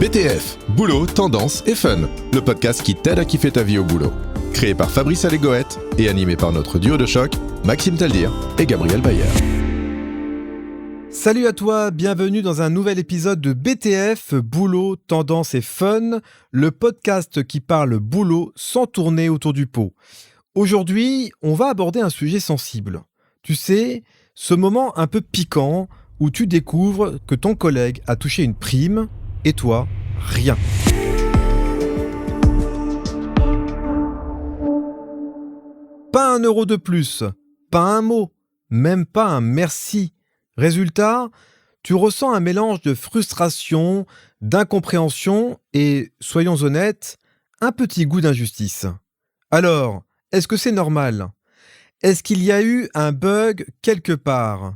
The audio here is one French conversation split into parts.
BTF, Boulot, Tendance et Fun, le podcast qui t'aide à kiffer ta vie au boulot. Créé par Fabrice Allégoët et animé par notre duo de choc, Maxime Taldir et Gabriel Bayer. Salut à toi, bienvenue dans un nouvel épisode de BTF, Boulot, Tendance et Fun, le podcast qui parle boulot sans tourner autour du pot. Aujourd'hui, on va aborder un sujet sensible. Tu sais, ce moment un peu piquant où tu découvres que ton collègue a touché une prime et toi, rien. Pas 1 euro de plus, pas un mot, même pas un merci. Résultat, tu ressens un mélange de frustration, d'incompréhension et, soyons honnêtes, un petit goût d'injustice. Alors, est-ce que c'est normal ? Est-ce qu'il y a eu un bug quelque part ?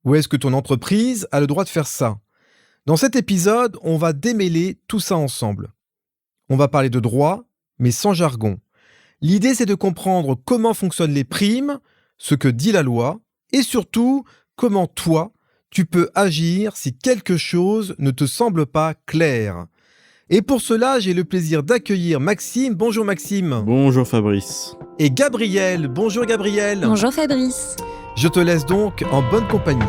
Ou est-ce que ton entreprise a le droit de faire ça ? Dans cet épisode, on va démêler tout ça ensemble. On va parler de droit, mais sans jargon. L'idée, c'est de comprendre comment fonctionnent les primes, ce que dit la loi, et surtout, comment toi, tu peux agir si quelque chose ne te semble pas clair. Et pour cela, j'ai le plaisir d'accueillir Maxime. Bonjour Maxime. Bonjour Fabrice. Et Gabriel. Bonjour Gabriel. Bonjour Fabrice. Je te laisse donc en bonne compagnie.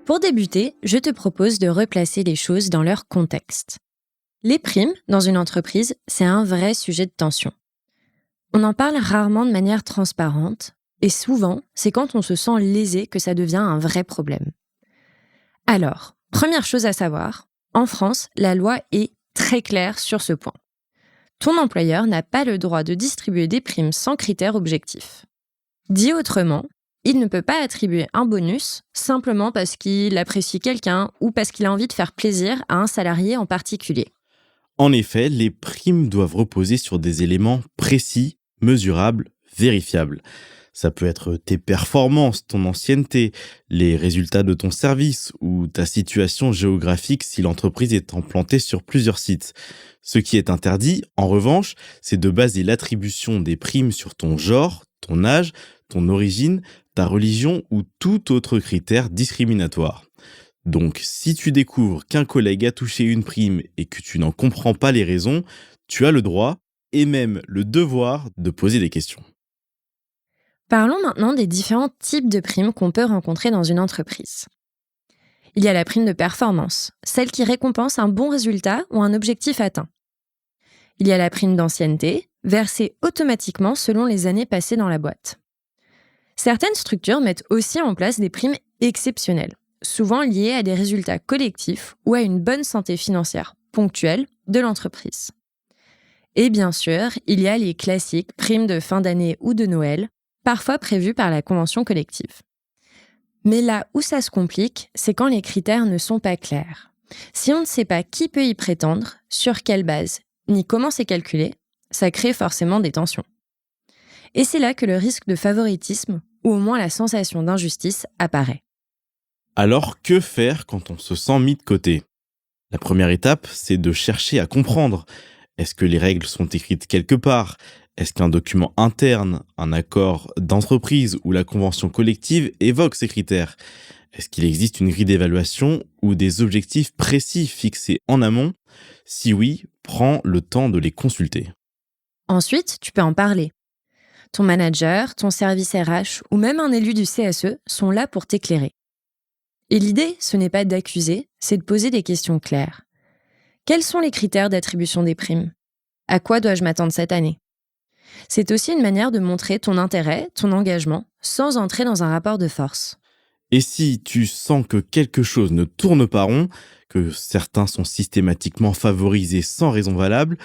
Pour débuter, je te propose de replacer les choses dans leur contexte. Les primes, dans une entreprise, c'est un vrai sujet de tension. On en parle rarement de manière transparente, et souvent, c'est quand on se sent lésé que ça devient un vrai problème. Alors, première chose à savoir, en France, la loi est très claire sur ce point. Ton employeur n'a pas le droit de distribuer des primes sans critères objectifs. Dit autrement, il ne peut pas attribuer un bonus simplement parce qu'il apprécie quelqu'un ou parce qu'il a envie de faire plaisir à un salarié en particulier. En effet, les primes doivent reposer sur des éléments précis, mesurables, vérifiables. Ça peut être tes performances, ton ancienneté, les résultats de ton service ou ta situation géographique si l'entreprise est implantée sur plusieurs sites. Ce qui est interdit, en revanche, c'est de baser l'attribution des primes sur ton genre, ton âge, ton origine, ta religion ou tout autre critère discriminatoire. Donc, si tu découvres qu'un collègue a touché une prime et que tu n'en comprends pas les raisons, tu as le droit et même le devoir de poser des questions. Parlons maintenant des différents types de primes qu'on peut rencontrer dans une entreprise. Il y a la prime de performance, celle qui récompense un bon résultat ou un objectif atteint. Il y a la prime d'ancienneté, versée automatiquement selon les années passées dans la boîte. Certaines structures mettent aussi en place des primes exceptionnelles, souvent liées à des résultats collectifs ou à une bonne santé financière ponctuelle de l'entreprise. Et bien sûr, il y a les classiques primes de fin d'année ou de Noël, parfois prévues par la convention collective. Mais là où ça se complique, c'est quand les critères ne sont pas clairs. Si on ne sait pas qui peut y prétendre, sur quelle base, ni comment c'est calculé, ça crée forcément des tensions. Et c'est là que le risque de favoritisme, ou au moins la sensation d'injustice, apparaît. Alors, que faire quand on se sent mis de côté ? La première étape, c'est de chercher à comprendre. Est-ce que les règles sont écrites quelque part ? Est-ce qu'un document interne, un accord d'entreprise ou la convention collective évoque ces critères ? Est-ce qu'il existe une grille d'évaluation ou des objectifs précis fixés en amont ? Si oui, prends le temps de les consulter. Ensuite, tu peux en parler. Ton manager, ton service RH ou même un élu du CSE sont là pour t'éclairer. Et l'idée, ce n'est pas d'accuser, c'est de poser des questions claires. Quels sont les critères d'attribution des primes ? À quoi dois-je m'attendre cette année ? C'est aussi une manière de montrer ton intérêt, ton engagement, sans entrer dans un rapport de force. Et si tu sens que quelque chose ne tourne pas rond, que certains sont systématiquement favorisés sans raison valable,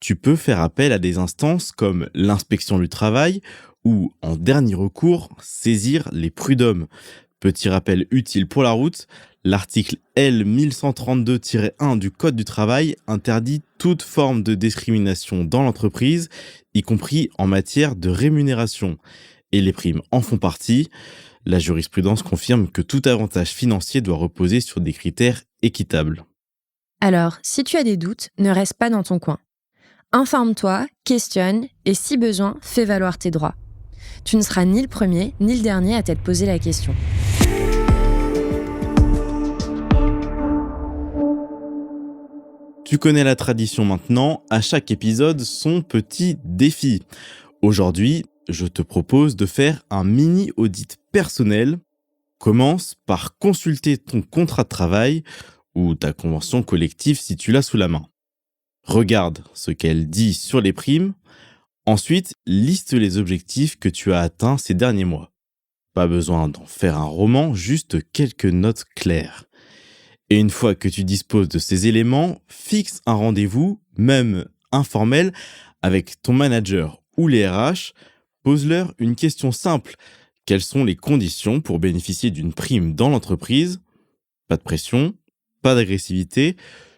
tu peux faire appel à des instances comme l'inspection du travail ou, en dernier recours, saisir les prud'hommes. Petit rappel utile pour la route, l'article L 1132-1 du Code du travail interdit toute forme de discrimination dans l'entreprise, y compris en matière de rémunération. Et les primes en font partie. La jurisprudence confirme que tout avantage financier doit reposer sur des critères équitables. Alors, si tu as des doutes, ne reste pas dans ton coin. Informe-toi, questionne et si besoin, fais valoir tes droits. Tu ne seras ni le premier ni le dernier à t'être posé la question. Tu connais la tradition maintenant, à chaque épisode, son petit défi. Aujourd'hui, je te propose de faire un mini audit personnel. Commence par consulter ton contrat de travail ou ta convention collective si tu l'as sous la main. Regarde ce qu'elle dit sur les primes. Ensuite, liste les objectifs que tu as atteints ces derniers mois. Pas besoin d'en faire un roman, juste quelques notes claires. Et une fois que tu disposes de ces éléments, fixe un rendez-vous, même informel, avec ton manager ou les RH. Pose-leur une question simple. Quelles sont les conditions pour bénéficier d'une prime dans l'entreprise ? Pas de pression, pas d'agressivité,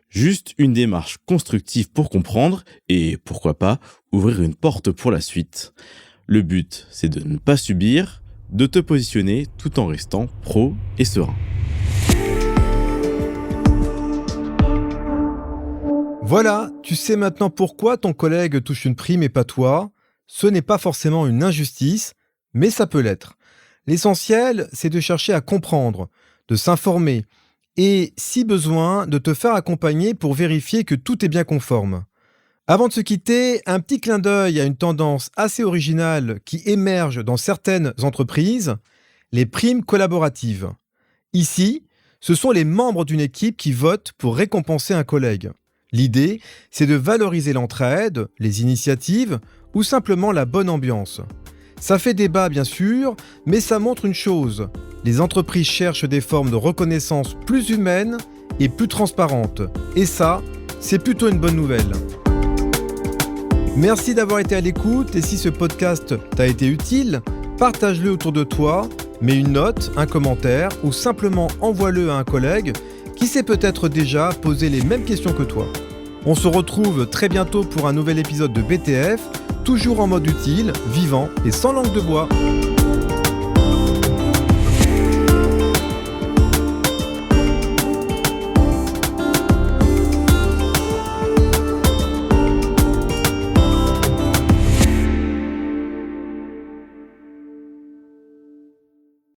juste une démarche constructive pour comprendre et, pourquoi pas, ouvrir une porte pour la suite. Le but, c'est de ne pas subir, de te positionner tout en restant pro et serein. Voilà, tu sais maintenant pourquoi ton collègue touche une prime et pas toi. Ce n'est pas forcément une injustice, mais ça peut l'être. L'essentiel, c'est de chercher à comprendre, de s'informer et, si besoin, de te faire accompagner pour vérifier que tout est bien conforme. Avant de se quitter, un petit clin d'œil à une tendance assez originale qui émerge dans certaines entreprises, les primes collaboratives. Ici, ce sont les membres d'une équipe qui votent pour récompenser un collègue. L'idée, c'est de valoriser l'entraide, les initiatives ou simplement la bonne ambiance. Ça fait débat bien sûr, mais ça montre une chose. Les entreprises cherchent des formes de reconnaissance plus humaines et plus transparentes. Et ça, c'est plutôt une bonne nouvelle. Merci d'avoir été à l'écoute et si ce podcast t'a été utile, partage-le autour de toi, mets une note, un commentaire ou simplement envoie-le à un collègue qui s'est peut-être déjà posé les mêmes questions que toi. On se retrouve très bientôt pour un nouvel épisode de BTF, toujours en mode utile, vivant et sans langue de bois.